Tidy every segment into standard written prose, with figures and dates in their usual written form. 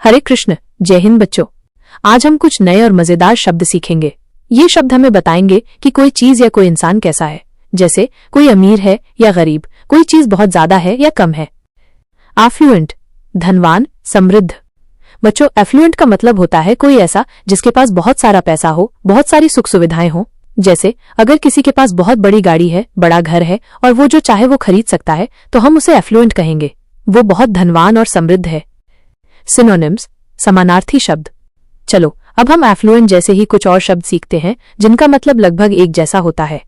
हरे कृष्ण, जय हिंद बच्चों। आज हम कुछ नए और मजेदार शब्द सीखेंगे। ये शब्द हमें बताएंगे कि कोई चीज या कोई इंसान कैसा है, जैसे कोई अमीर है या गरीब, कोई चीज बहुत ज्यादा है या कम है। एफ्लुएंट, धनवान, समृद्ध। बच्चों, एफ्लुएंट का मतलब होता है कोई ऐसा जिसके पास बहुत सारा पैसा हो, बहुत सारी सुख सुविधाएं हो। जैसे अगर किसी के पास बहुत बड़ी गाड़ी है, बड़ा घर है और वो जो चाहे वो खरीद सकता है, तो हम उसे एफ्लुएंट कहेंगे। वो बहुत धनवान और समृद्ध है। सिनोनिम्स, समानार्थी शब्द। चलो अब हम एफ्लुएंट जैसे ही कुछ और शब्द सीखते हैं जिनका मतलब लगभग एक जैसा होता है।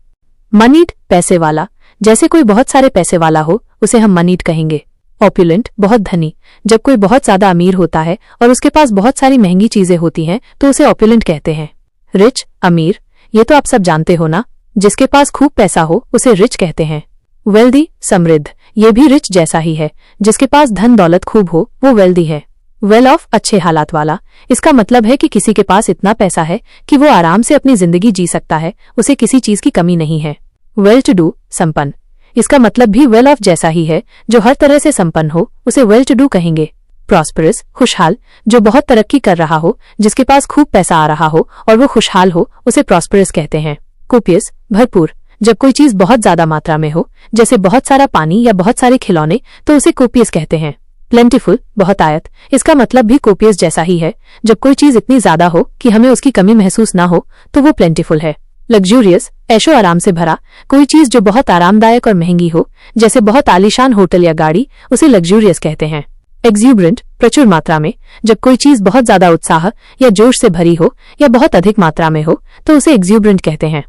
मनीड, पैसे वाला। जैसे कोई बहुत सारे पैसे वाला हो उसे हम मनीड कहेंगे। ऑपुलेंट, बहुत धनी। जब कोई बहुत ज्यादा अमीर होता है और उसके पास बहुत सारी महंगी चीजें होती हैं तो उसे ऑपुलेंट कहते हैं। रिच, अमीर। ये तो आप सब जानते हो ना, जिसके पास खूब पैसा हो उसे रिच कहते हैं। वेल्दी, समृद्ध। ये भी रिच जैसा ही है, जिसके पास धन दौलत खूब हो वो वेल्दी है। वेल ऑफ, अच्छे हालात वाला। इसका मतलब है कि किसी के पास इतना पैसा है कि वो आराम से अपनी जिंदगी जी सकता है, उसे किसी चीज की कमी नहीं है। वेल टू डू, संपन्न। इसका मतलब भी वेल ऑफ जैसा ही है, जो हर तरह से संपन्न हो उसे वेल टू डू कहेंगे। प्रॉस्परस, खुशहाल। जो बहुत तरक्की कर रहा हो, जिसके पास खूब पैसा आ रहा हो और वो खुशहाल हो उसे प्रॉस्परस कहते हैं। कोपियस, भरपूर। जब कोई चीज बहुत ज्यादा मात्रा में हो, जैसे बहुत सारा पानी या बहुत सारे खिलौने, तो उसे कोपियस कहते हैं। प्लेंटीफुल, बहुत आयत। इसका मतलब भी कोपियस जैसा ही है। जब कोई चीज इतनी ज्यादा हो कि हमें उसकी कमी महसूस ना हो तो वो प्लेंटीफुल है। लग्जूरियस, ऐशो आराम से भरा। कोई चीज जो बहुत आरामदायक और महंगी हो, जैसे बहुत आलीशान होटल या गाड़ी, उसे लग्जूरियस कहते हैं। एक्सूबरेंट, प्रचुर मात्रा में। जब कोई चीज बहुत ज्यादा उत्साह या जोश से भरी हो या बहुत अधिक मात्रा में हो तो उसे एक्सूबरेंट कहते हैं।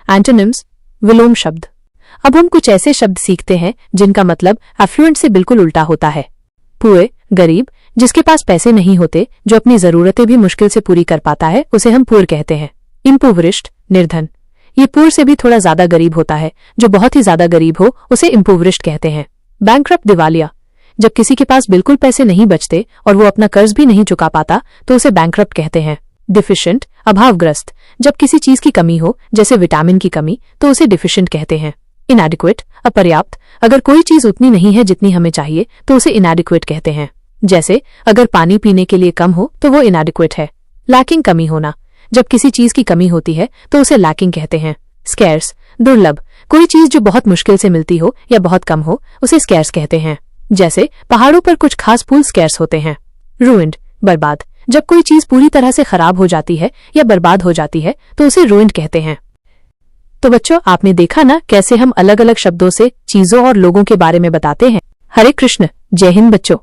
एंटोनिम्स, विलोम शब्द। अब हम कुछ ऐसे शब्द सीखते हैं जिनका मतलब एफ्लुएंट से बिल्कुल उल्टा होता है। पुअर, गरीब। जिसके पास पैसे नहीं होते, जो अपनी जरूरतें भी मुश्किल से पूरी कर पाता है, उसे हम पुअर कहते हैं। इम्पोवरिश्ड, निर्धन। ये पुअर से भी थोड़ा ज्यादा गरीब होता है। जो बहुत ही ज्यादा गरीब हो उसे इम्पोवरिश्ड कहते हैं। बैंकरप्ट, दिवालिया। जब किसी के पास बिल्कुल पैसे नहीं बचते और वो अपना कर्ज भी नहीं चुका पाता तो उसे बैंकरप्ट कहते हैं। डिफिशिएंट, अभावग्रस्त। जब किसी चीज की कमी हो, जैसे विटामिन की कमी, तो उसे डिफिशिएंट कहते हैं। इनएडिक्वेट, अपर्याप्त। अगर कोई चीज उतनी नहीं है जितनी हमें चाहिए तो उसे इनएडिक्वेट कहते हैं। जैसे अगर पानी पीने के लिए कम हो तो वो इनएडिक्वेट है। लैकिंग, कमी होना। जब किसी चीज की कमी होती है तो उसे लैकिंग कहते हैं। स्कैर्स, दुर्लभ। कोई चीज जो बहुत मुश्किल से मिलती हो या बहुत कम हो उसे स्कैर्स कहते हैं। जैसे पहाड़ों पर कुछ खास फूल स्कैर्स होते हैं। रूइंड, बर्बाद। जब कोई चीज पूरी तरह से खराब हो जाती है या बर्बाद हो जाती है तो उसे रूइंड कहते हैं। तो बच्चों, आपने देखा ना कैसे हम अलग अलग शब्दों से चीजों और लोगों के बारे में बताते हैं। हरे कृष्ण, जय हिंद बच्चों।